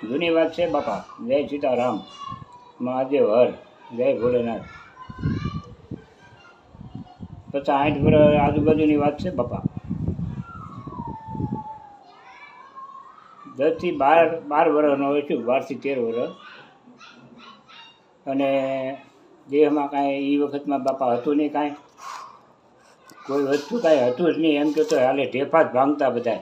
જૂની વાત છે બાપા. જય સીતારામ, મહાદેવ હર, જય ભોલેનાથ. 50-60 વર્ષ આજુબાજુની વાત છે બાપા. 10 થી 12 વર્ષનો હોય છું, 12 થી 13 વર્ષ. અને દેહમાં કાંઈ એ વખતમાં બાપા હતું નહીં, કાંઈ કોઈ વસ્તુ કાંઈ હતું જ નહીં. એમ કહેતો હાલે ઢેફા જ ભાંગતા બધા.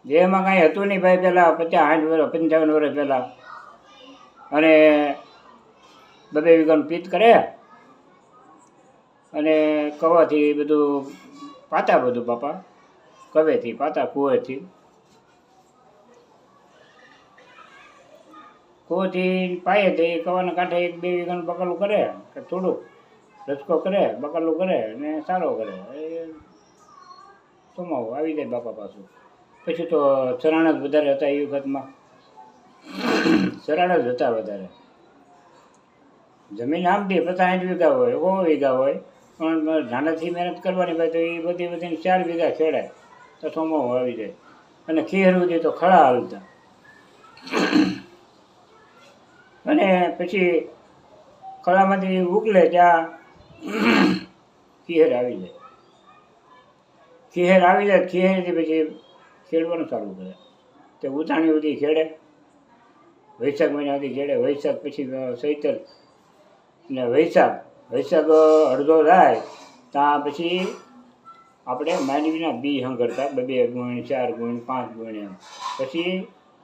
દેહમાં કાંઈ હતું નહીં ભાઈ. પહેલાં 50-60 વર્ષ 55 વર્ષ પહેલાં. અને 2 વીઘાનું પિત્ત કરે અને કવાથી બધું પાતા, બધું બાપા કવેથી પાતા, કૂવેથી પાયે તે કવાના કાંઠે 1-2 વીઘાનું બકાલું કરે કે થોડુંક રસકો કરે, બકાલું કરે અને સારો કરે. એ સોમાવું આવી જાય બાપા પાછું. પછી તો ચરાણા જ વધારે હતા એ વખતમાં. ચરાણા જ હતા વધારે. જમીન આમથી 50-60 વીઘા હોય, 100 વીઘા હોય, પણ ધાનાથી મહેનત કરવાની ભાઈ. તો એ બધી 4 વીઘા ખેડાય તો સોમાવું આવી જાય. અને ખીર સુધી તો ખડા હાલતા. અને પછી ખળામાંથી ઉકલે ત્યાં ખીહેર આવી જાય. ખીહેરથી પછી ખેડવાનું ચાલુ કરે. તે ઉતાણી સુધી ખેડે, વૈશાખ મહિના સુધી ખેડે. વૈશાખ પછી ચૈતર ને વૈશાખ અડધો થાય ત્યાં પછી આપણે માંડવીના બી હંગરતા 2 ગુણ, 4 ગુણ, 5 ગુણ એમ. પછી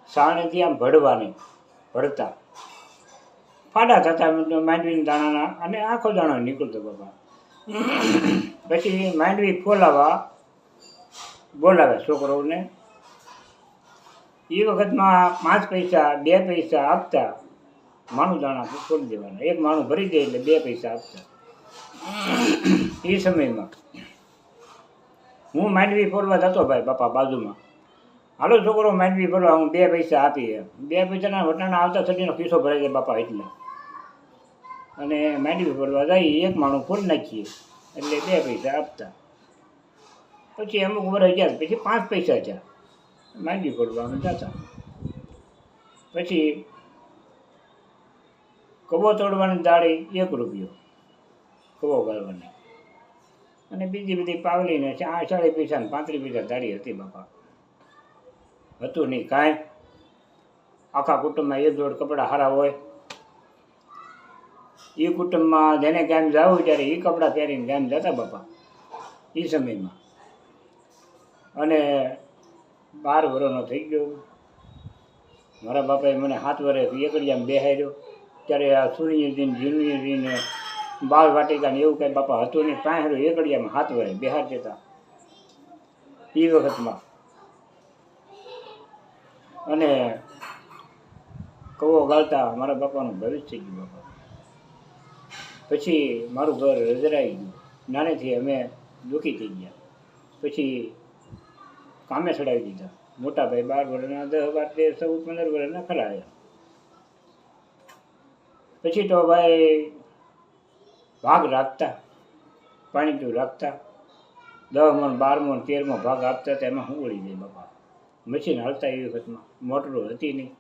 સાણેથી આમ ભરતા ફાડા થતા માંડવીના દાણાના, અને આખો દાણો નીકળતો બાપા. પછી માંડવી બોલાવે છોકરાઓને. એ વખતમાં 5 પૈસા 2 પૈસા આપતા. માનું દાણા છોડી દેવાના. 1 માણું ભરી દે એટલે 2 પૈસા આપતા. એ સમયમાં હું માંડવી ફોરવા જતો ભાઈ બાપા બાજુમાં. હાલો છોકરો માંડવી ફોરવા, હું 2 પૈસા આપી. 2 પૈસાના વટાણા આવતા થતીનો ખિસ્સો ભરાઈ જાય બાપા. એટલે અને માંડવી ફોરવા જઈએ, 1 માણું ફોડી નાખીએ એટલે 2 પૈસા આપતા. પછી અમુક વર્ષ ગયા પછી 5 પૈસા થયા. માંડવી ફોરવા અમે જતા. પછી કબો તોડવાની દાળી 1 રૂપિયો કબો ગાળવાની. અને બીજી બધી પાવલીને 40 પૈસા ને 35 પૈસા દાળી હતી બાપા. હતું નહીં કાંઈ. આખા કુટુંબમાં 1 જોડ કપડાં સારા હોય. એ કુટુંબમાં જેને ગામ જવું ત્યારે એ કપડાં પહેરીને ગામ જતા બાપા એ સમયમાં. અને 12 વર્ષનો થઈ ગયો. મારા બાપાએ મને 7 વર્ષ એકડિયામાં બેહાર્યો. ત્યારે આ સૂર્યજીને જીનુજીને બાળ વાટિકા ને એવું કંઈ બાપા હતું નહીં. 5 એકડિયામાં 7 વર્ષ બેહાર જતા એ વખતમાં. અને કવો ગાળતા મારા બાપાનું ભવિષ્ય થઈ ગયું બાપા. પછી મારું ઘર રજરાઈ ગયું. નાનેથી અમે દુઃખી થઈ ગયા. પછી કામે ચડાવી દીધા. મોટા ભાઈ 12 વર્ષના, 10, 12, 13, 14, 15 વર્ષના ખરા આવ્યા. પછી તો ભાઈ ભાગ રાખતા, પાણીતું રાખતા. 10 મણ, 12 મણ, 13 મણ ભાગ આપતા હતા. એમાં હું વળી જાય બાપા. મશીન હાલતા એ વખતમાં, મોટરો હતી નહીં.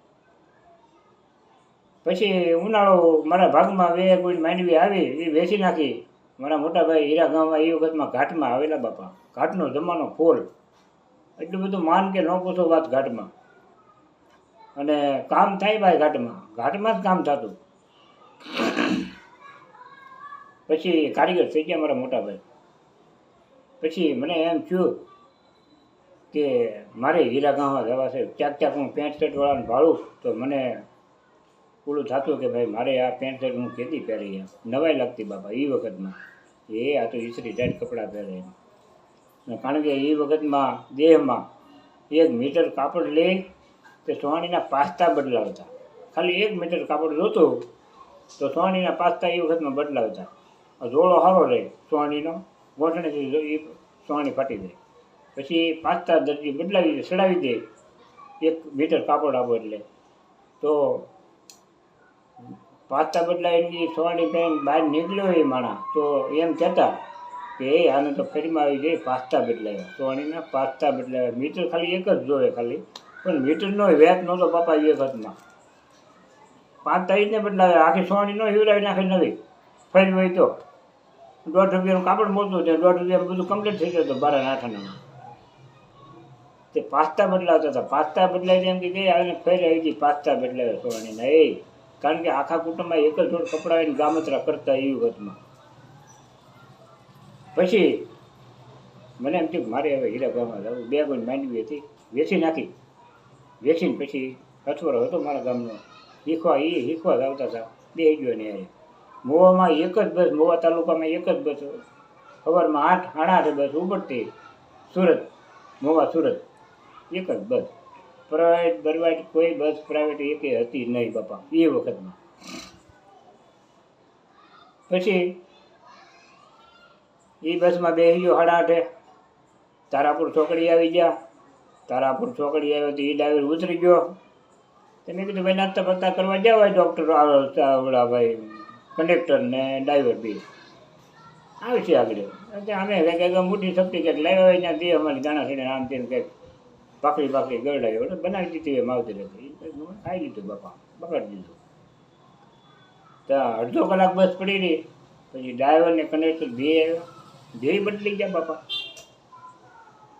પછી ઉનાળો મારા ભાગમાં 2 ગુણ માંડવી આવી, એ વેચી નાખી. મારા મોટા ભાઈ હીરા ગામમાં એ વખતમાં ઘાટમાં આવેલા બાપા. ઘાટનો જમાનો ફોલ. એટલું બધું માન કે ન પૂછો વાત ઘાટમાં. અને કામ થાય ભાઈ ઘાટમાં જ કામ થતું. પછી કારીગર થઈ ગયા મારા મોટા ભાઈ. પછી મને એમ થયું કે મારે હીરા ગામમાં જવા છે. ક્યાંક હું 65 વાળાને ભાડું તો મને પૂરું થતું કે ભાઈ મારે આ 65 હું કેદી પહેરી. નવાઈ લાગતી બાપા એ વખતમાં. આ તો ઈસરી ટાઈટ કપડાં પહેરે. કારણ કે એ વખતમાં દેહમાં 1 મીટર કાપડ લઈ તે સોહાણીના પાસ્તા બદલાવતા. ખાલી 1 મીટર કાપડ જોતું તો સોહાણીના પાસ્તા એ વખતમાં બદલાવતા. જોડો સારો રહે સોહાણીનો, ગોઠણીથી સોહાણી ફાટી જાય. પછી પાસ્તા દરજી બદલાવી ચડાવી દે 1 મીટર કાપડ આપો એટલે. તો પાસ્તા બદલાવીને સોહાણી પહેરીને બહાર નીકળ્યો એ માણસ તો એમ કહેતા કે એ આને તો ફેરીમાં આવી જાય પાસ્તા બદલાવ્યા સોણીના પાસ્તા બદલાવ્યા મીટર ખાલી એક જ જોવે ખાલી પણ મીટરનો વેત નહોતો બાપા એ વખતમાં 5 તારીખને બદલાવ્યા આખી સોણી નો હિવડાવી નાખી નવી ફરી હોય તો 1.5 રૂપિયાનું કાપડ મળતું છે 1.5 રૂપિયામાં બધું કમ્પ્લીટ થઈ ગયું હતું 12 ના 8 તે પાસ્તા બદલાવતા હતા પાસ્તા બદલાવી એમ કે ગઈ આવીને ફેર આવી ગઈ પાસ્તા બદલાવ્યા સોણીના એ કારણ કે આખા કુટુંબમાં એક જ જોડ કપડાં આવીને ગામતરા કરતા એ વખતમાં પછી મને એમ થયું મારે હવે હીરા ગામમાં જવું 2 ગુણ માંડવી હતી વેચી નાખી વેચીને પછી અથવારો હતો મારા ગામનો શીખવા જ આવતા હતા 2 ગયો ને યારે મોવામાં એક જ બસ મોવા તાલુકામાં એક જ બસ સવારમાં 8 બસ ઉપડતી સુરત મોવા સુરત એક જ બસ પ્રાઇવેટ કોઈ બસ પ્રાઇવેટ એકે હતી નહીં બાપા એ વખતમાં પછી એ બસમાં બેસી ગયો 8:30 તારાપુર ચોકડી આવી ગયા તારાપુર ચોકડી આવ્યો તો એ ડ્રાઈવર ઉતરી ગયો તો મેં કીધું ભાઈ નાસ્તા પત્તા કરવા જાવ ભાઈ ડૉક્ટર ઓલા ભાઈ કંડક્ટર ને ડ્રાઈવર બી આવે છે આગળ અમે કંઈક મોટી સબ્જી કંઈક લાવ્યા હોય ત્યાં દે અમારી દાણા થઈને આમ તેને કંઈક પાકડી ગરડાવી એટલે બનાવી દીધી એ માવતર ખાઈ લીધું બાપા બગાડી દીધું ત્યાં 1/2 કલાક બસ પડી રહી પછી ડ્રાઈવર ને કંડક્ટર બે બદલી ગયા બાપા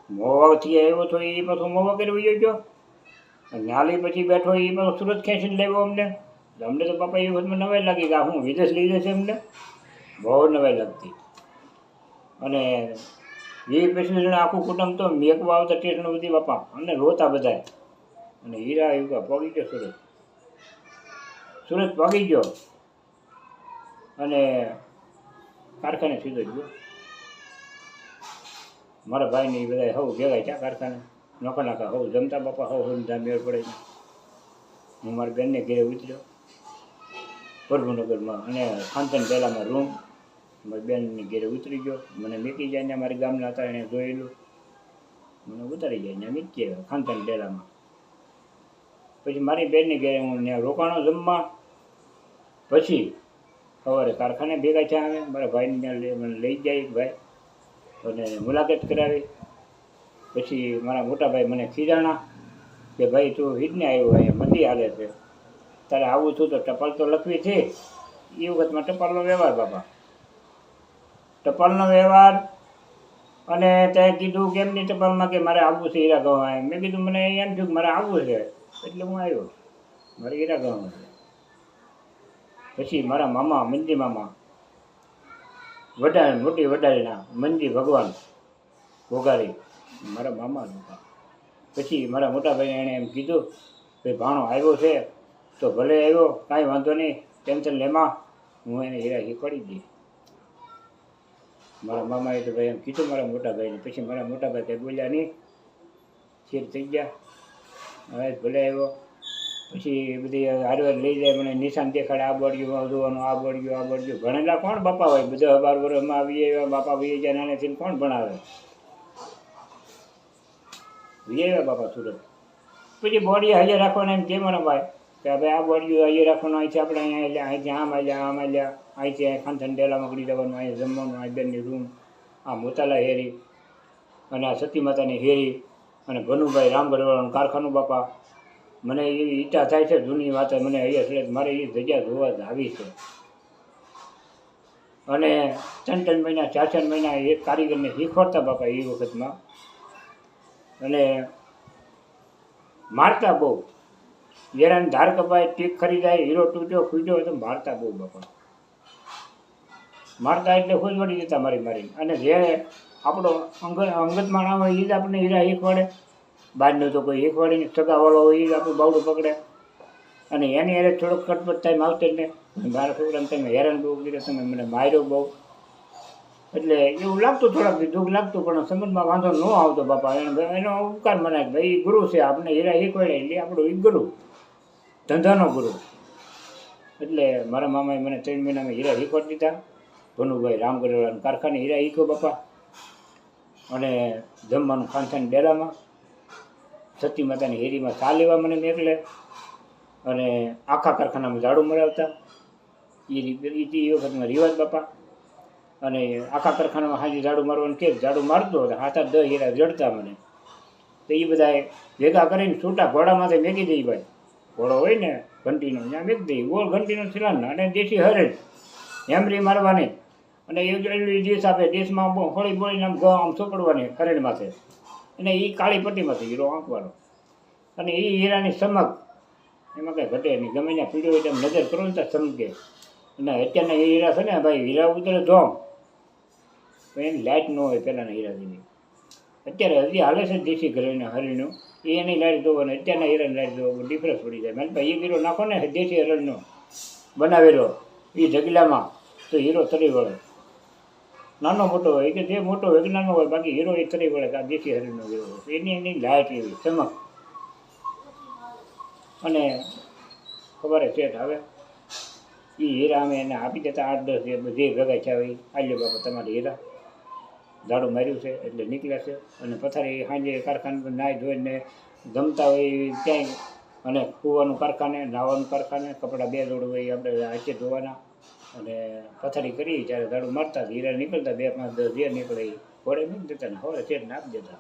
મોવાથી આવ્યો તો એ પાછો મોવા કરી ગયો નાલી પછી બેઠો એ પાછો સુરત ખેંચીને લેવો અમને તો બાપા એ વખતમાં નવાઈ લાગી કે હું વિદેશ લઈ જશે અમને બહુ નવાઈ લાગતી અને એ પછી આખું કુટુંબ તો મેકવા આવતા સ્ટેશન બધી બાપા અને રોતા બધા અને હીરા યુગા પગી ગયો સુરત પગી ગયો અને કારખાને સીધો ગયો મારા ભાઈને એ બધા હવ ભેગા ત્યાં કારખાને નાખા હવ જમતા બાપા હવ જમતા મેળ પડે હું મારી બેનને ઘેરે ઉતર્યો પ્રભુનગરમાં અને ખાનતન પહેલાંમાં રૂમ મારી બેનની ઘેરે ઉતરી ગયો મને મેકી જાય ને મારી ગામના હતા એને જોયેલું મને ઉતારી જાય ને મીકી આવ્યો ખાનતન પહેલાંમાં પછી મારી બેનની ઘેરે હું ત્યાં રોકાણો જમવા પછી સવારે કારખાને ભેગા થયા અમે મારા ભાઈને ત્યાં મને લઈ જાય ભાઈ અને મુલાકાત કરાવી પછી મારા મોટા ભાઈ મને ખીજાણા કે ભાઈ તું હિડને આવ્યો અહીંયા મંદી હાલે છે તારે આવું છું તો ટપાલ તો લખવી છે એ વખતમાં ટપાલનો વ્યવહાર બાપા ટપાલનો વ્યવહાર અને તે કીધું કેમ નહીં ટપાલમાં કે મારે આવવું છે હીરા ગામ મેં કીધું મને એમ થયું કે મારે આવવું છે એટલે હું આવ્યો મારે હીરા ગામ છે પછી મારા મામા મંજી મામા મોટી વડારીના મંજી ભગવાન ઘોઘારી મારા મામા હતા પછી મારા મોટા ભાઈને એણે એમ કીધું કે ભાણો આવ્યો છે તો ભલે આવ્યો કાંઈ વાંધો નહીં ટેન્શન લેમાં હું એને હીરા શીખવાડી દઈ મારા મામાએ તો ભાઈ એમ કીધું મારા મોટા ભાઈને પછી મારા મોટા ભાઈ કંઈ બોલ્યા નહીં શેર થઈ ગયા હવે ભલે આવ્યો પછી બધી હારવાર લઈ જાય મને નિશાન દેખાડે આ બળ્યું જોવાનું આ બળ્યું ભણેલા કોણ બાપા હોય બધા 12 વર્ષમાં આવી આવ્યા બાપા વી જાય નાનેથી કોણ ભણાવે વી આવ્યા બાપા સુરત પછી બોડી હાજર રાખવાના એમ કે મારા ભાઈ કે ભાઈ આ બોડીયું હાજર રાખવાનું અહીંથી આપણે અહીંયા અહીંથી આમ આવ્યા અહીંથી ખાનથન ડેલામાં કરી દેવાનું અહીંયા જમવાનું આ બેનની રૂમ આ મોતાલા હેરી અને આ સતી માતાની હેરી અને ભનુભાઈ રામગઢવાળાનું કારખાનું બાપા મને એવી ઈચ્છા થાય છે જૂની વાત મને અહીંયા એટલે મારે એ જગ્યા જોવા જ આવી છે અને 3 મહિના 4 મહિના એક કારીગરને શીખવાડતા બાપા એ વખતમાં અને મારતા બહુ હેરાન ધાર કપાય ટીક ખરીદાય હીરો તૂટ્યો ફૂટ્યો હોય તો મારતા બહુ બાપા મારતા એટલે ખુશ વળી દેતા મારી અને જે આપણો અંગત માણસ હોય એ જ આપણને હીરા શીખવાડે બહારનો તો કોઈ શીખવાડીને સગાવાળો હોય એ જ આપણું બાવડું પકડે અને એની હેરે થોડોક ખટપટ થાય માવતરને મારા છોકરાને તમે હેરાન બહુ કર્યો તમે મને માર્યો બહુ એટલે એવું લાગતું થોડાક દુઃખ લાગતું પણ સમજમાં વાંધો ન આવતો બાપા એનો ઉપકાર મનાય ભાઈ ગુરુ છે આપણે હીરા શીખવાડે એટલે આપણું એ ગુરુ ધંધાનો ગુરુ એટલે મારા મામાએ મને 3 મહિનામાં હીરા શીખવાડી દીધા ભનુભાઈ રામગઢવાળાનું કારખાને હીરા શીખ્યો બાપા અને જમવાનું ખાનખાન ડેરામાં સતી માતાની હેરીમાં ચા લેવા મને મેકલે અને આખા કારખાનામાં ઝાડુ મરાવતા એ વખતનો રિવાજ બાપા અને આખા કારખાનામાં હાજી ઝાડુ મારવાનું કે ઝાડુ મારતો હતો 7-8-10 હીરા જડતા મને. તો એ બધા ભેગા કરીને છૂટા ઘોડામાંથી મેકી દઈ ભાઈ. ઘોડો હોય ને ઘંટીનો ત્યાં મેકી દઈ ગોળ ઘંટીનો છેલ્લા અને દેશી હરે હેમરી મારવાની અને એ ડીશ આપે ડીશમાં હોળી બોળીને આમ ચોપડવાની હરેણ માથે અને એ કાળી પટ્ટીમાંથી હીરો આંકવાનો અને એ હીરાની ચમક એમાં કંઈ ઘટે નહીં. ગમે ત્યાં પીળ્યો હોય તેમ નજર કરો ને ત્યાં ચમકે. અને અત્યારના એ હીરા છે ને ભાઈ હીરા ઉતરે ધોમ તો એની લાઇટ ન હોય પહેલાંના હીરાની. અત્યારે હજી હાલે છે દેશી ઘરેને હરણનું એની લાઇટ જોવો ને અત્યારના હીરાની લાઇટ જોવો ડિફરન્સ પડી જાય. મને ભાઈ એ હીરો નાખો ને દેશી હરણનો બનાવેલો એ ઢગલામાં તો હીરો તરી વળે. નાનો મોટો હોય કે જે મોટો હોય કે નાનો હોય બાકી હીરો એ તરી વળે કે આ દેશી હરણનો હીરો હોય. એની લાઇટ એવી ચમક. અને ખબર શેઠ હવે એ હીરા અમે એને આપી દેતા 8-10 જે ભેગા છે એ આલ્યો બાપા તમારે હીરા ઝાડુ માર્યું છે એટલે નીકળ્યા છે. અને પથારી સાંજે કારખાને નાહી ધોઈને જમતા હોય ક્યાંય અને કૂવાનું કારખાને નાહવાનું કારખાને કપડાં 2 જોડ હોય આપણે હાથે ધોવાના અને પથારી કરી ત્યારે ઝાડુ મારતા હીરા નીકળતા 2-5-10 જે નીકળે એ ઘોડે મૂકી દેતા ને હવે શેઠને આપી દેતા.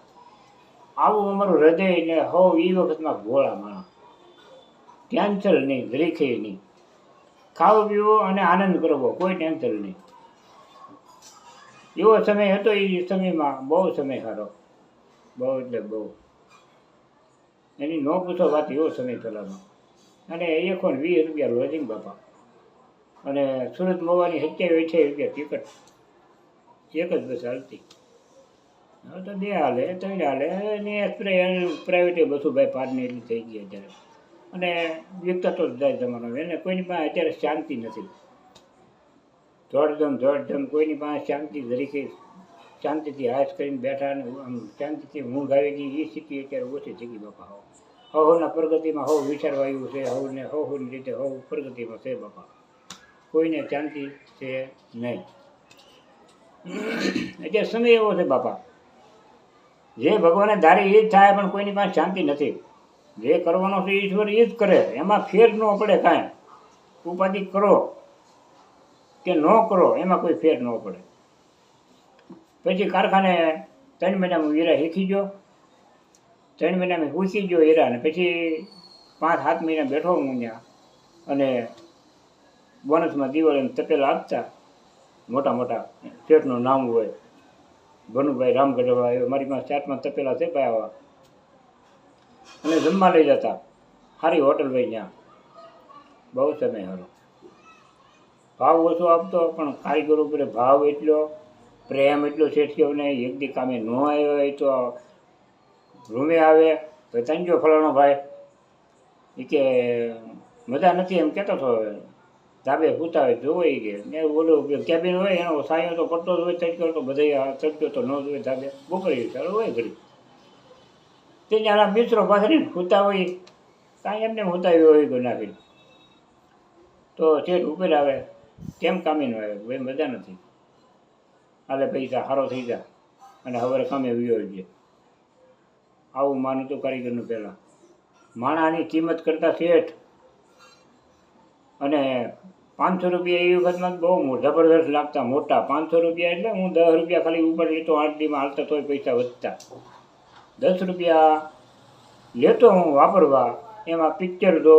આવું અમારું હૃદય ને હવ એ વખતમાં ભોળા માણસ. ટેન્શન નહીં, જરીકે નહીં. ખાવો પીવો અને આનંદ કરવો, કોઈ ટેન્શન નહીં. એવો સમય હતો. એ સમયમાં બહુ સમય સારો, બહુ એટલે બહુ. એની ન પૂછો વાત, એવો સમય પહેલાંનો. અને 120 રૂપિયા લોજિંગ બાપા. અને સુરત મોવાની 27-28 રૂપિયા ટિકટ. એક જ બસ હાલતી. હવે તો 2 હાલે 3 હાલે ને પ્રાઇવેટે બસું ભાઈ પારની એટલી થઈ ગઈ અત્યારે. અને વિકતા તો જાય જમાનો. એને કોઈની પાસે અત્યારે શાંતિ નથી. દોડધમ કોઈની પાસે શાંતિ તરીકે શાંતિથી હાશ કરીને બેઠા અને આમ શાંતિથી ઊંઘ આવી ગઈ એ સ્થિતિ અત્યારે ઓછી થઈ ગઈ બાપા. હવના પ્રગતિમાં હવ વિચારવા આવ્યું છે. હવની રીતે હવ પ્રગતિમાં છે બાપા. કોઈને શાંતિ છે નહીં. અત્યારે સમય એવો છે બાપા. જે ભગવાને ધારે એ જ થાય પણ કોઈની પાસે શાંતિ નથી. જે કરવાનો છે ઈશ્વર એ જ કરે. એમાં ફેર ન પડે કાંઈ. ઉપાધિ કરો કે ન કરો એમાં કોઈ ફેર ન પડે. પછી કારખાને 3 મહિનામાં હીરા શીખી ગયો. 3 મહિનામાં શીખી ગયો હીરા. અને પછી 5-7 મહિના બેઠો હું ત્યાં. અને બોનસમાં દિવાળીને તપેલા આપતા મોટા મોટા શેઠનું નામ હોય ભનુભાઈ રામગઢવા. મારી પાસે ચાટમાં તપેલા છે ભાઈ આવા. અને જમવા લઈ જતા સારી હોટલ ભાઈ ત્યાં. બહુ સમય સારો. ભાવ ઓછો આપતો પણ કારીગરો ઉપર ભાવ એટલો, પ્રેમ એટલો શેઠિયોને. એક દી કામે ન આવ્યો હોય તો રૂમે આવે તો તંજો ફલાણો ભાઈ એ કે મજા નથી એમ કહેતો હતો. ધાબે સૂતા હોય જોવાઈ કે ને ઓલું કેબિન હોય એનો સાયો તો પડતો જ હોય. ચડક્યો તો બધા ચડક્યો તો ન જ હોય ધાબે. બપોરે ચાલો હોય ઘડી તે જ્યાં મિત્રો પાછળ સૂતા હોય કાંઈ એમને સૂતાવી હોય તો નાખી તો શેઠ ઉપર આવે કેમ કામે ન આવે ભાઈ મજા નથી હાલે પૈસા સારો થઈ જાય અને હવે કામે વ્યો છે. આવું માનું તો કારીગરનું પહેલાં માણાની કિંમત કરતાં શેઠ. અને 500 રૂપિયા એ વખતમાં બહુ જબરદસ્ત લાગતા મોટા. 500 રૂપિયા એટલે હું 10 રૂપિયા ખાલી ઉપર લેતો 8 દીમાં હાલતા તોય પૈસા વધતા. 10 રૂપિયા લેતો હું વાપરવા. એમાં પિક્ચર દો,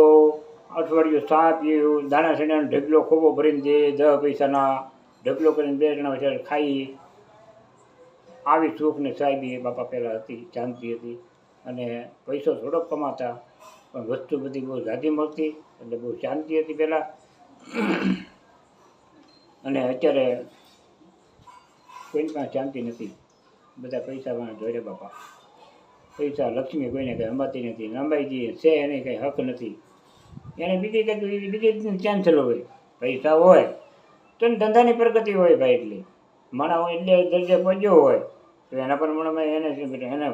અઠવાડિયું ચા પીવું, દાણા ચણાનો ઢગલો ખોબો ભરીને દે 10 પૈસાના ઢગલો કરીને 2 જણા વચ્ચે ખાઈ. આવી સુખ ને સાહેબી બાપા પહેલાં હતી, શાંતિ હતી. અને પૈસો થોડોક કમાતા પણ વસ્તુ બધી બહુ ઝાઝી મળતી એટલે બહુ શાંતિ હતી પહેલાં. અને અત્યારે કોઈની પાસે શાંતિ નથી. બધા પૈસામાં જોડે બાપા. પૈસા લક્ષ્મી કોઈને કંઈ અંબાતી નથી. અંબાઈજી છે એને કંઈ હક નથી. એને બીજી કેન્સલ હોય. પૈસા હોય તો ધંધાની પ્રગતિ હોય ભાઈ. એટલી માણા હોય એટલે દરજ્જે પહોંચ્યો હોય તો એના પ્રમાણમાં એને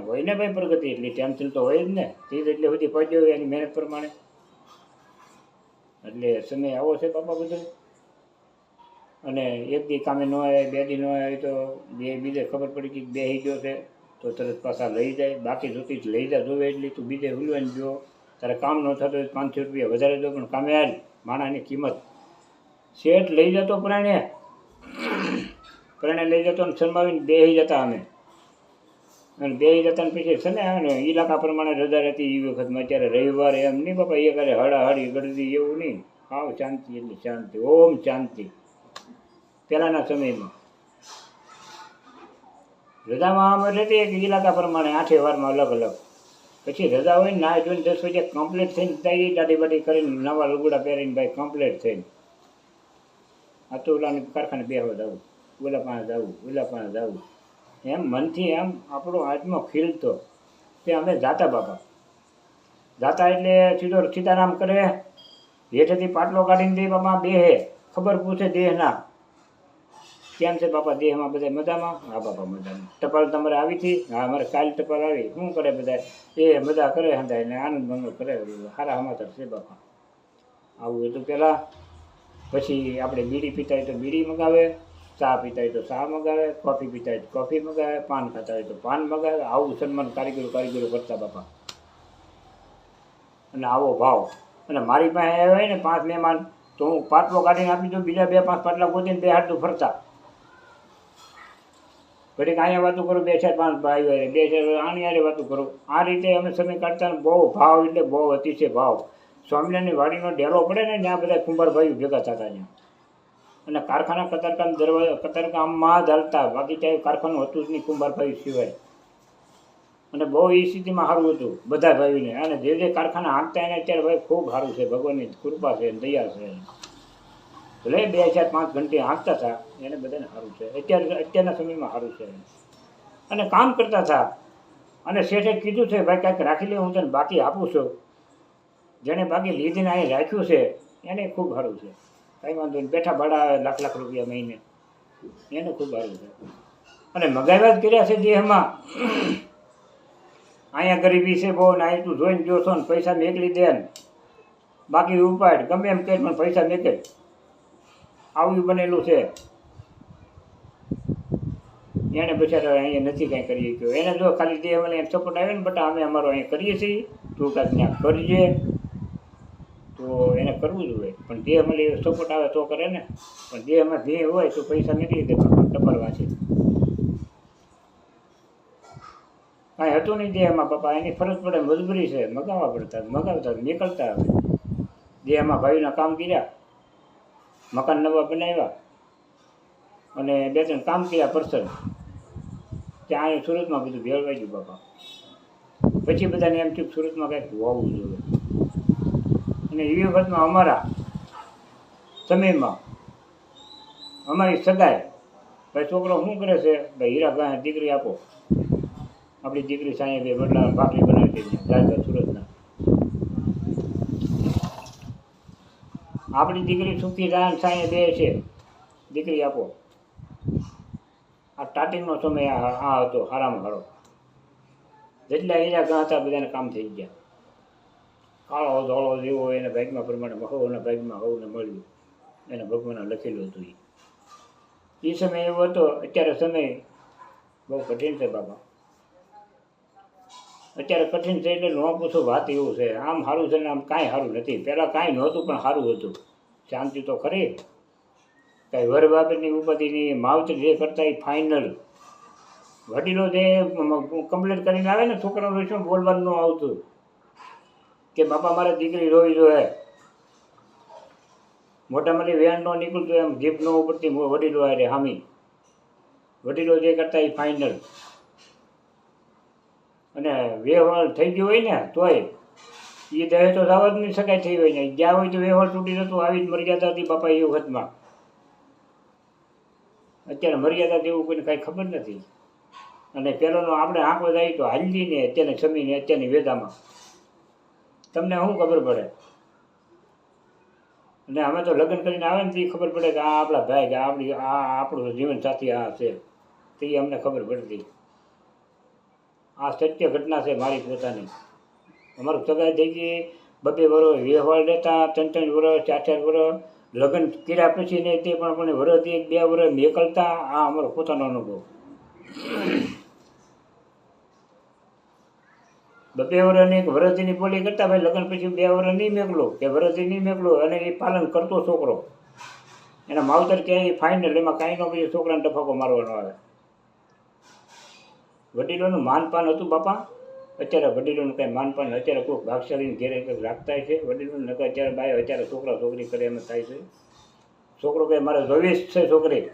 હોય ને ભાઈ પ્રગતિ. એટલી ટેન્શન તો હોય જ ને. ચીજ એટલે બધી પહોંચ્યો હોય એની મહેનત પ્રમાણે. એટલે સમય આવો છે બાપા બધો. અને એક દી કામે ન આવે 2 દી ન આવે તો બીજે ખબર પડી કે બેસી ગયો છે તો તરત પાછા લઈ જાય. બાકી જોતી જ લઈ જા જોવે એટલી તું બીજે હુલવાની જો. તારે કામ ન થતો હોય 500 રૂપિયા વધારે દો પણ કામે હાલ. માણાની કિંમત શેઠ લઈ જતો પ્રાણે પરણે લઈ જતો ને શરમાવીને બેસી જતા અમે, અને બેસી જતા ને પછી છે ને ઇલાકા પ્રમાણે રજા રહેતી એ વખતમાં. અત્યારે રવિવારે એમ નહીં બાપા, એ કરે હળાહળી ગળદી એવું નહીં, હાવ શાંતિ એટલે શાંતિ, ઓમ શાંતિ. પહેલાંના સમયમાં રજામાં અમે રહેતી એક ઇલાકા પ્રમાણે 8 વારમાં અલગ અલગ. પછી રજા હોય ને ના જોઈને 10 વાગે કમ્પ્લીટ થઈને જઈએ, દાદી બાટી કરીને નવા લુગડા પહેરીને ભાઈ કમ્પ્લીટ થઈને આ તો ઓલાની કારખાને બેસવા જવું, ઓલા પાસે જવું, ઓલા પાસે જવું, એમ મનથી એમ આપણો આત્મો ખીલતો તે અમે જાતા બાપા. જાતા એટલે સીધો સીતારામ કરે, હેઠેથી પાટલો કાઢીને દે બાપા, બેહે, ખબર પૂછે દેહના, કેમ છે બાપા દેહમાં બધા મજામાં? હા બાપા મજામાં. ટપાલ તમારે આવી હતી? હા અમારે કાલ ટપાલ આવી. શું કરે બધા? એ મજા કરે હંધાય ને આનંદ ભંગ કરે, સારા સમાચાર છે બાપા. આવું હતું પહેલાં. પછી આપણે બીડી પીતા હોય તો બીડી મગાવે, ચા પીતા હોય તો ચા મગાવે, કોફી પીતા હોય તો કોફી મગાવે, પાન ખાતા હોય તો પાન મગાવે. આવું સન્માન કારીગરો કરતા બાપા, અને આવો ભાવ. અને મારી પાસે આવ્યા હોય ને 5 મહેમાન તો હું પાટલો કાઢીને આપી દઉં, બીજા 2-5 પાટલા ગોતીને બેહાડતું ફરતા. ઘડીક અહીંયા વાતું કરું, 2-4-5 ભાઈ હોય, 2-4 આની યારે વાતું કરું. આ રીતે અમે સમય કાઢતા. બહુ ભાવ એટલે બહુ અતિશય ભાવ. સ્વામિનારાયણની વાડીનો ડેરો પડે ને ત્યાં બધા કુંભારભાઈઓ ભેગા થતા ત્યાં, અને કારખાના કતારકામ દરવાજા કતારકામમાં જ હાલતા, બાકી ત્યાં કારખાનું હતું જ નહીં કુંભારભાઈ સિવાય. અને બહુ એ સ્થિતિમાં સારું હતું બધા ભાઈઓને. અને જે કારખાના હાંકતા એને અત્યારે ભાઈ ખૂબ સારું છે, ભગવાનની કૃપા છે, દયા છે. ભલે 2-4-5 ઘંટી હાંકતા હતા, એને બધાને સારું છે. અત્યારના સમયમાં સારું છે અને કામ કરતા હતા. અને શેઠે કીધું છે ભાઈ કાંઈક રાખી લે, હું તને બાકી આપું છું. જેણે બાકી લીધીને અહીં રાખ્યું છે એને ખૂબ સારું છે, કાંઈ વાંધો નહીં. બેઠા ભાડા લાખ રૂપિયા મહિને, એને ખૂબ સારું છે. અને મગાવ્યા જ કર્યા છે દેહમાં. અહીંયા ગરીબી છે બહુ ને, અહીં તું જોઈને જોશો ને પૈસા મેકલી દે ને, બાકી ઉપાડ ગમે એમ કે પણ પૈસા મેકે, આવું બનેલું છે. એને બચારા અહીંયા નથી કાંઈ કરી શક્યો. એને જો ખાલી દેહ મને સપોર્ટ આવે ને બટા અમે અમારો અહીંયા કરીએ છીએ, તું કાંઈક ત્યાં કરજે, તો એને કરવું જ હોય. પણ દેહ મળે સપોર્ટ આવે તો કરે ને. પણ દેહમાં દેહ હોય તો પૈસા નીકળી દે ટપાલવા છે. કાંઈ હતું નહીં દેહમાં બાપા, એની ફરજ પડે, મજબૂરી છે, મગાવવા પડતા, મગાવતા નીકળતા આવે. દેહમાં ભાઈના કામ કર્યા, મકાન નવા બનાવ્યા અને 2-3 કામ કર્યા પર્સન, ત્યાં અહીં સુરતમાં બધું ભેળવાઈ ગયું બાપા. પછી બધાને એમ થયું સુરતમાં કંઈક હોવું જોઈએ. અને એ વખતમાં અમારા સમયમાં અમારી સગાઈ, ભાઈ છોકરો શું કરે છે? ભાઈ હીરા ગાય દીકરી આપો, આપણી દીકરી સાંજે 2 બદલા ભાખરી બનાવી દઈએ રાજગા સુરતના. આપણી દીકરી સુખી રાન સાંજે 2 છે, દીકરી આપો. આ સ્ટાર્ટિંગનો સમય આ હતો હારામાં હારો. જેટલા હીરા ગાં હતા બધાને કામ થઈ ગયા. કાળો ધોળો જેવો એને ભાગમાં પ્રમાણે હવના ભાગમાં હવને મળ્યું, એને ભગવાને લખેલું હતું. એ સમય એવો હતો. અત્યારે સમય બહુ કઠિન છે બાપા. અત્યારે કઠિન છે એટલે ન પૂછો વાત. એવું છે આમ સારું છે ને આમ કાંઈ સારું નથી. પહેલાં કાંઈ નહોતું પણ સારું હતું. શાંતિ તો ખરી, કાંઈ વર બાબતની ઉપાધિની માવતર જે કરતા એ ફાઇનલ. વડીલો જે કમ્પ્લેટ કરીને આવે ને, છોકરાનું શું બોલવાનું ન આવતું કે બાપા મારે દીકરી રોવી જોઈએ, મોટામાંથી વેણ ન નીકળતું, એમ જીભ ન ઉપડતી વડીલો આવે હામી. વડીલો જે કરતા એ ફાઇનલ. અને વ્યવહાર થઈ ગયો હોય ને તોય એ દહે તો જવા જ નહીં શકાય થઈ હોય ને, જ્યાં હોય તો વ્યવહાર તૂટી જતું. આવી જ મર્યાદા હતી બાપા એ વખતમાં. અત્યારે મર્યાદા જેવું કોઈને કાંઈ ખબર નથી. અને પહેલાંનો આપણે આંકડો જાય તો હાલજીને અત્યારની સમીને અત્યારની વેદામાં તમને શું ખબર પડે? અને અમે તો લગ્ન કરીને આવે ને તો ખબર પડે કે આ આપણા ભાઈ, કે આપણું જીવનસાથી આ છે, તે અમને ખબર પડતી. આ સત્ય ઘટના છે મારી પોતાની. અમારું સગાઈ થઈ ગઈ, 2 વર્ષ વ્યવહાર રહેતા, 3 વર્ષ 4 વર્ષ લગ્ન કર્યા પછી ને તે પણ વર્ષ 1-2 વર્ષ નીકળતા. આ અમારો પોતાનો અનુભવ. 2 વર્ષની વરસની બોલી કરતા ભાઈ લગ્ન પછી 2 વર્ષ નહીં મેકલો કે વરસથી નહીં મેકલો, અને એ પાલન કરતો છોકરો. એના માવતર કહે ફાઇનલ, એમાં કાંઈ ન પછી છોકરાને ટફાકો મારવાનો આવે. વડીલોનું માનપાન હતું બાપા. અત્યારે વડીલોનું કાંઈ માનપાન, અત્યારે કોઈ ભાગશાળીને ઘેરે કંઈક રાખતા છે વડીલોને, નકર અત્યારે બાય અત્યારે છોકરા છોકરી કરે એમ થાય છે. છોકરો કહે મારે જોવીશ છે છોકરી,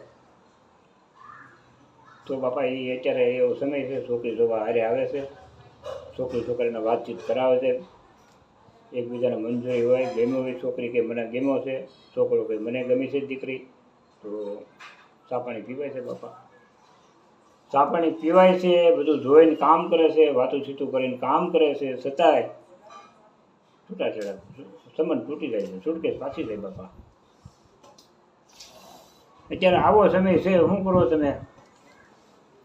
તો બાપા એ અત્યારે એવો સમય છે, છોકરી જોવા હારે આવે છે, છોકરી છોકરીને વાતચીત કરાવે છે, એકબીજાને મંજૂરી હોય, ગમ્યો હોય છોકરી કે મને ગમ્યો છે, છોકરો કે મને ગમી છે દીકરી, તો ચા પાણી પીવાય છે બાપા. ચા પાણી પીવાય છે, બધું જોઈને કામ કરે છે, વાતું છીતું કરીને કામ કરે છે, છતાંય છૂટાછેડા સંબંધ તૂટી જાય છે, છૂટકેસ પાછી જાય બાપા. અત્યારે આવો સમય છે, શું કરો તમે,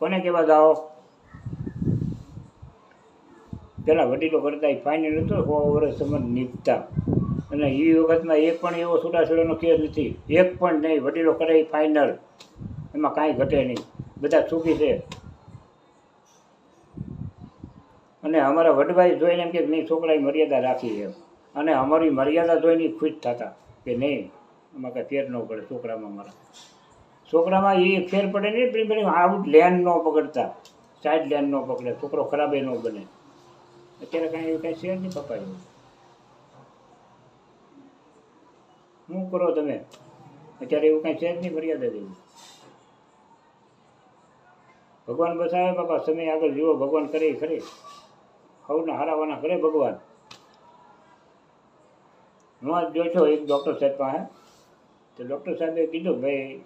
કોને કહેવા જાઓ? પેલા વડીલો કરતા ફાઇનલ હતો, 100 વર્ષ સંબંધ નીકળતા, અને એ વખતમાં એક પણ એવો છૂટાછેડાનો કેસ નથી, એક પણ નહીં. વડીલો કરે ફાઇનલ, એમાં કાંઈ ઘટે નહીં, બધા સુખી છે. અને અમારા વડવાઈ જોઈને એમ કે નહીં છોકરાએ મર્યાદા રાખી એમ, અને અમારી મર્યાદા જોઈને ખુશ થતા કે નહીં આમાં કાંઈ ફેર ન પડે છોકરામાં. મારા છોકરામાં એ ફેર પડે નહીં, પેલી આઉટ લેન્ડ ન પકડતા, સાઈડ લેન્ડ ન પકડે, છોકરો ખરાબ ન બને. અત્યારે કાંઈ એવું કાંઈ શેર નહીં પપ્પા. એવું શું કરો તમે? અત્યારે એવું કાંઈ શેર નહીં, મર્યાદા જેવું. ભગવાન બસાવે બાપા, સમય આગળ જુઓ, ભગવાન કરે ખરી, સૌના હારાવાના કરે ભગવાન. હું આજ જો છો એક ડૉક્ટર સાહેબ પાસે, તો ડૉક્ટર સાહેબે કીધું ભાઈ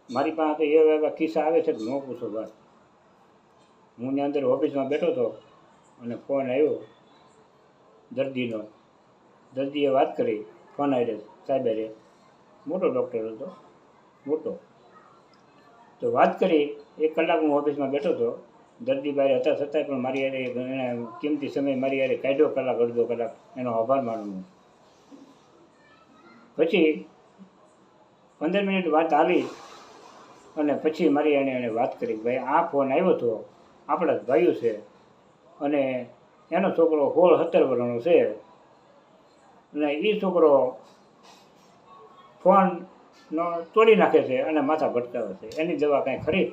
મારી પાસે તો એવા કિસ્સા આવે છે કે ન પૂછો વાત. હું ની અંદર ઓફિસમાં બેઠો હતો અને ફોન આવ્યો દર્દીનો, દર્દીએ વાત કરી, ફોન આવ્યો સાહેબે, મોટો ડૉક્ટર હતો મોટો, તો વાત કરી. 1 કલાક હું ઓફિસમાં બેઠો હતો, દર્દી બહાર હતા છતાંય પણ મારી યારે એને કિંમતી સમય મારી યારે કાઢ્યો, કલાક અડધો કલાક, એનો આભાર માનું. પછી 15 મિનિટ વાત હાલી અને પછી મારી એને વાત કરી, ભાઈ આ ફોન આવ્યો હતો, આપણા જ ભાઈઓ છે, અને એનો છોકરો 16-17 વર્ષનો છે, અને એ છોકરો ફોનનો તોડી નાખે છે અને માથા ભટકાવે છે, એની દવા કાંઈ ખરી?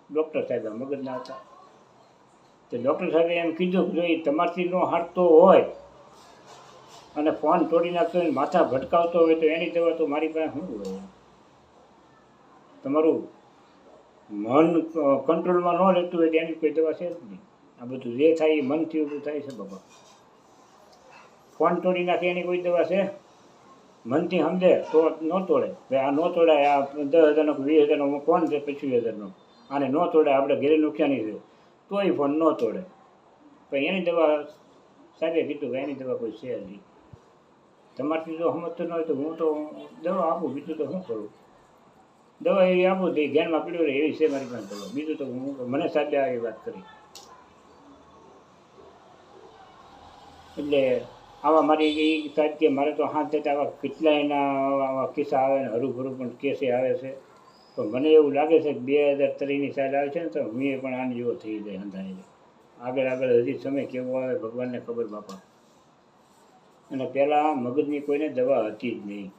ડૉક્ટર સાહેબ મગજના હતા. તો ડૉક્ટર સાહેબે એમ કીધું કે જો એ તમારથી ન હાંટતો હોય અને ફોન તોડી નાખતો હોય, માથા ભટકાવતો હોય, તો એની દવા તો મારી પાસે શું હોય? તમારું મન કંટ્રોલમાં ન રહેતું હોય તો એની કોઈ દવા છે જ નહીં. આ બધું જે થાય એ મનથી ઊભું થાય છે બાબા. ફોન તોડી નાખે એની કોઈ દવા છે? મનથી સમજે તો ન તોડે. ભાઈ આ ન તોડાય, આ 10,000નો 20,000નો ફોન છે, 25,000નો, આને ન તોડે, આપણે ઘરે નુકસાની છે, તોય ફોન ન તોડે. પણ એની દવા સાહેબે કીધું કે એની દવા કોઈ છે નહીં. તમારથી જો સમજતો ન હોય તો હું તો દવા આપું, બીજું તો શું કરું? દવા એવી આપું તો એ ધ્યાનમાં પીડ્યો રહે એવી છે મારી પાસે દવા, બીજું તો હું મને સાહેબે આવી વાત કરી. એટલે આવા મારી એ સાહેબ કે મારે તો હાથ થતા આવા કેટલા એના આવા કિસ્સા આવે ને હરુભરું પણ કેસે આવે છે. પણ મને એવું લાગે છે કે 2023ની સાલ આવે છે ને તો હું પણ આની જેવો થઈ જાય અંધારી. આગળ હજી સમય કેવો આવે ભગવાનને ખબર બાપા. અને પહેલાં મગજની કોઈને દવા હતી જ નહીં.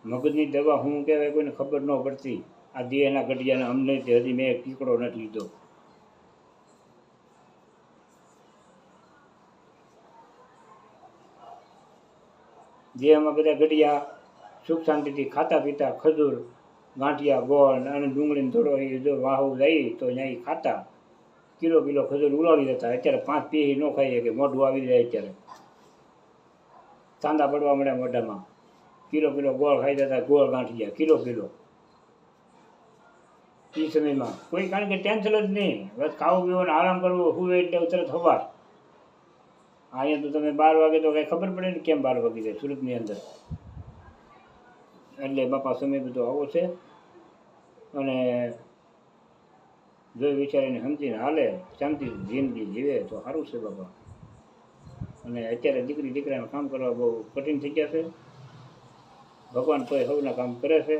મગજની દવા શું કહેવાય કોઈને ખબર ન પડતી. આ દેહના ઘડિયાને અમને હજી મેં ટીકડો નથી લીધો. દેહમાં બધા ઘડિયા સુખ શાંતિથી ખાતા પીતા, ખજૂર ગાંઠિયા ગોળ અને ડુંગળીને થોડો એ જો વાહુ લઈ તો ત્યાં ખાતા, કિલો ખજૂર ઉલાવી દેતા. અત્યારે 5 પેહી ન ખાઈએ કે મોઢું આવી જાય. અત્યારે ચાંદા પડવા મળ્યા મોઢામાં. કિલો ગોળ ખાઈ જતા, ગોળ ગાંઠિયા કિલો. એ સમયમાં કોઈ કારણ કે ટેન્શન જ નહીં, બસ ખાવું પીવું આરામ કરવો, શું એટલે તરત સવાર. અહીંયા તો તમે 12 વાગે તો કંઈ ખબર પડે ને કેમ 12 વાગી જાય સુરતની અંદર. એટલે બાપા સમય બધો આવો છે. અને જોઈ વિચારીને સમજીને હાલે, શાંતિ જિંદગી જીવે તો સારું છે બાપા. અને અત્યારે દીકરી દીકરાનું કામ કરવા બહુ કઠિન થઈ ગયા છે. ભગવાન તોય સૌના કામ કરે છે,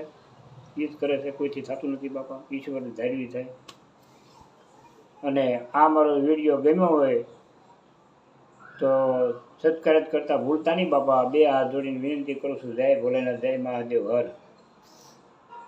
એ જ કરે છે, કોઈથી થતું નથી બાપા. ઈશ્વરની ધારવી થાય. અને આ મારો વિડીયો ગમ્યો હોય તો સત્કાર જ કરતા ભૂલતા નહીં બાપા. બે હાથ જોડીને વિનંતી કરું છું. જય ભોલેનાથ, જય મહાદેવ હર.